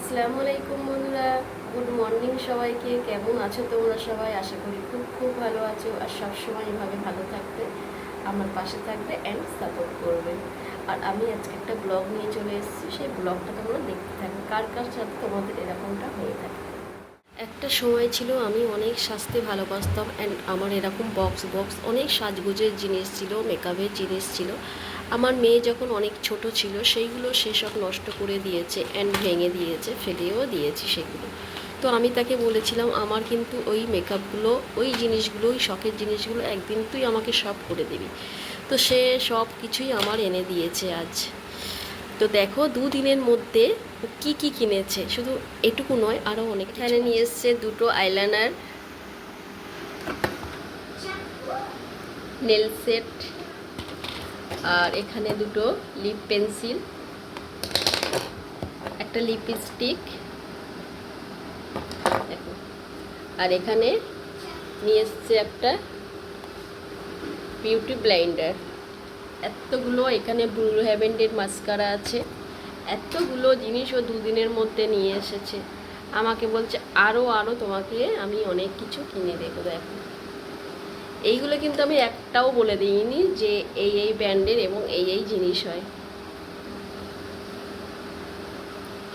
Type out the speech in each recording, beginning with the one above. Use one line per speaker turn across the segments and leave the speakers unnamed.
আসসালামু আলাইকুম বন্ধুরা, গুড মর্নিং সবাইকে। কেমন আছো তোমরা সবাই? আশা করি খুব খুব ভালো আছো আর সবসময় এভাবে ভালো থাকবে, আমার পাশে থাকবে অ্যান্ড সাপোর্ট করবে। আর আমি আজকে একটা ব্লগ নিয়ে চলে এসেছি, সেই ব্লগটা তোমরা দেখতে থাকবে। কার কার সাথে তোমাদের এরকমটা হয়ে থাকে। একটা সময় ছিল আমি অনেক সাজতে ভালোবাসতাম অ্যান্ড আমার এরকম বক্স বক্স অনেক সাজগোজের জিনিস ছিল, মেকআপের জিনিস ছিল। আমার মেয়ে যখন অনেক ছোট ছিল সেইগুলো সেসব নষ্ট করে দিয়েছে অ্যান্ড ভেঙে দিয়েছে, ফেলেও দিয়েছি সেগুলো। তো আমি তাকে বলেছিলাম আমার কিন্তু ওই মেকআপগুলো, ওই জিনিসগুলো, ওই শখের জিনিসগুলো একদিন তুই আমাকে সব করে দিবি। তো সে সব কিছুই আমার এনে দিয়েছে আজ। তো দেখো দুদিনের মধ্যে ও কী কী কিনেছে, শুধু এটুকু নয় আরও অনেক। এখানে নিয়ে এসছে দুটো আইলাইনার, নেল সেট, আর এখানে দুটো লিপ পেন্সিল, একটা লিপস্টিক দেখো, আর এখানে নিয়ে এসছে একটা বিউটি ব্লেন্ডার। এতগুলো, এখানে ব্লু হেভেনের মাস্কারা আছে। এতগুলো জিনিস ও দুদিনের মধ্যে নিয়ে এসেছে। আমাকে বলছে আরও আরও তোমাকে আমি অনেক কিছু কিনে দেবো। দেখো এইগুলো কিন্তু আমি একটাও বলে দিইনি যে এই এই ব্র্যান্ডের এবং এই এই জিনিস হয়।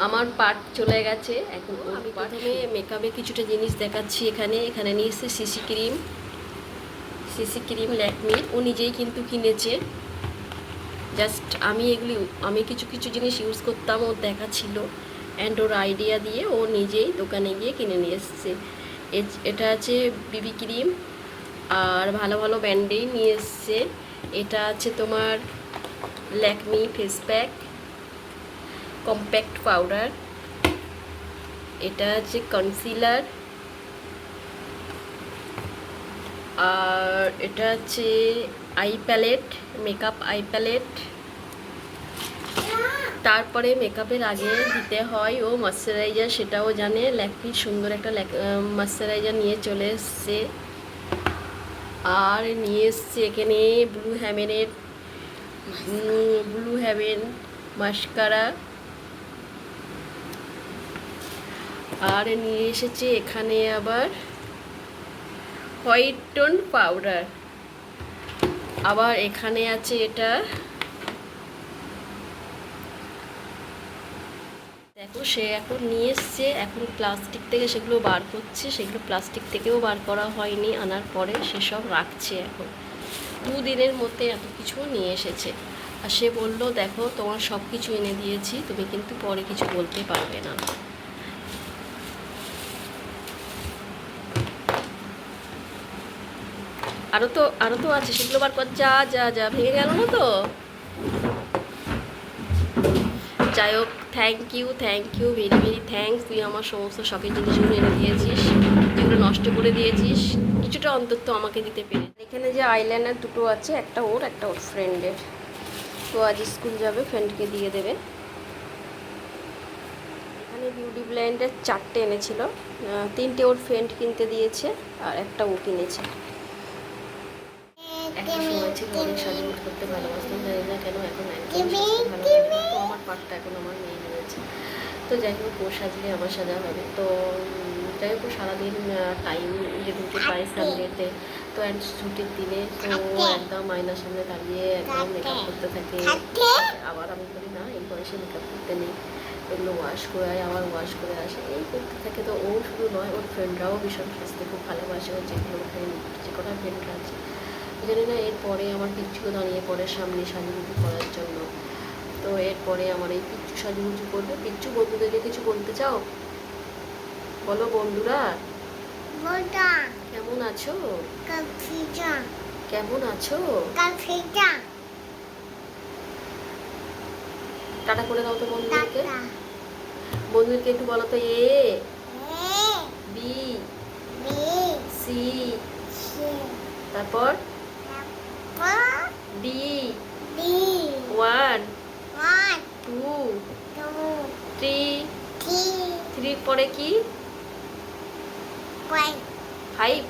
আমার পার্ট চলে গেছে এখন। আমি প্রথমে মেকআপে কিছুটা জিনিস দেখাচ্ছি। এখানে নিয়ে এসেছে সিসি ক্রিম ল্যাকমি। ও নিজেই কিন্তু কিনেছে। জাস্ট আমি কিছু কিছু জিনিস ইউজ করতাম, ওর দেখা ছিল অ্যান্ড ওর আইডিয়া দিয়ে ও নিজেই দোকানে গিয়ে কিনে নিয়ে এসছে। এটা আছে বিবি ক্রিম, আর ভালো ভালো ব্র্যান্ডেই নিয়ে এসছে। এটা আছে তোমার Lakme face pack, compact powder. এটা আছে কনসিলার, আর এটা আছে eye palette, makeup eye palette. তারপরে মেকআপের আগে দিতে হয় ও ময়শ্চারাইজার, সেটাও জানে। ল্যাকমির সুন্দর একটা ময়শ্চারাইজার নিয়ে চলে এসছে। আর নিয়ে এসছে এখানে ব্লু হেভেন মাস্কারা। আর নিয়ে এসেছে এখানে আবার হোয়াইট টোন পাউডার। আবার এখানে আছে এটা দেখো, সে এখন নিয়ে এসছে, এখন প্লাস্টিক থেকে সেগুলো বার করছে। সেগুলো প্লাস্টিক থেকেও বার করা হয়নি, আনার পরে সেসব রাখছে। এখন দুদিনের মধ্যে এত কিছু নিয়ে এসেছে। আর সে বললো দেখো তোমার সব কিছু এনে দিয়েছি, তুমি কিন্তু পরে কিছু বলতে পারবে না। আরও তো আছে, সেগুলো বার কর। যা যা যা, ভেঙে গেল না তো? যাই হোক, thank you very very thanks. তুই আমার সমস্ত শখের জিনিসগুলো এনে দিয়েছিস, যেগুলো নষ্ট করে দিয়েছিস কিছুটা অন্তত আমাকে দিতে পেরে। এখানে যে আইলাইনার দুটো আছে, একটা ওর ফ্রেন্ডের। তো আজ স্কুল যাবে, ফ্রেন্ডকে দিয়ে দেবে। এখানে বিউটি ব্লেন্ডার 4টে এনেছিল, 3টে ওর ফ্রেন্ড কিনতে দিয়েছে আর একটা ও কিনেছে। একটা সময় ছিল অনেক সাজুগুজ করতে ভালোবাসতাম, জানি না কেন এখন একদম ভালো লাগে না। তো আমার পার্টটা এখন আমার মেয়ে নিয়েছে। তো যাই হোক, ও সাজলে আমার সাজা হবে। তো যাই হোক, সারাদিন টাইম যেদিনকে পাই সানডেতে, তো অ্যান্ড ছুটির দিনে তো একদম আয়নার সামনে দাঁড়িয়ে একদম মেকআপ করতে থাকে। আবার আমি বলি না, এই বয়সে মেকআপ করতে নেই, এগুলো ওয়াশ করে আবার ওয়াশ করে আসে, এই করতে থাকে। তো ও শুধু নয়, ওর ফ্রেন্ডরাও ভীষণ সাজতে খুব ভালোবাসে। ওর যেগুলো ফ্রেন্ড, যে কটা ফ্রেন্ডরা আছে, জানি না। এরপরে আমার পিচ্ছুও দাঁড়িয়ে পড়ে সামনে সাজুগুজু করার জন্য। তো এরপরে আমার এই পিচ্ছু সাজুগুজু করবে। পিচ্ছু, বন্ধুদেরকে কিছু বলতে চাও? বলো বন্ধুরা কেমন আছো? কেমন আছো? টাটা করে দাও তো বন্ধুদেরকে। বন্ধুদেরকে একটু বলো তো, এ বি সি, তারপর ডি, 1 2 3 পরে কি? 5?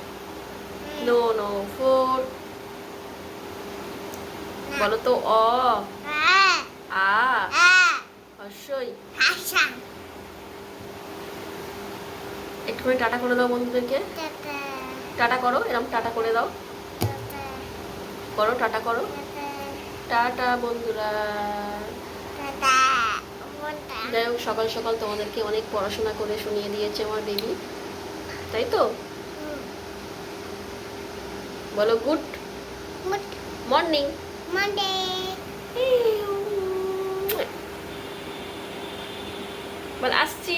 নো 4। বলো তো, আ হর্ষই একটুখানি টাটা করে দাও বন্ধুদেরকে। টাটা করো, এরকম টাটা করে দাও, করো টাটা করো। টাটা বন্ধুরা। যাই হোক, সকাল সকাল তোমাদেরকে অনেক পড়াশোনা করে শুনিয়ে দিয়েছে আমার বেবি, তাই তো? বলো গুড মর্নিং। বল আসছি।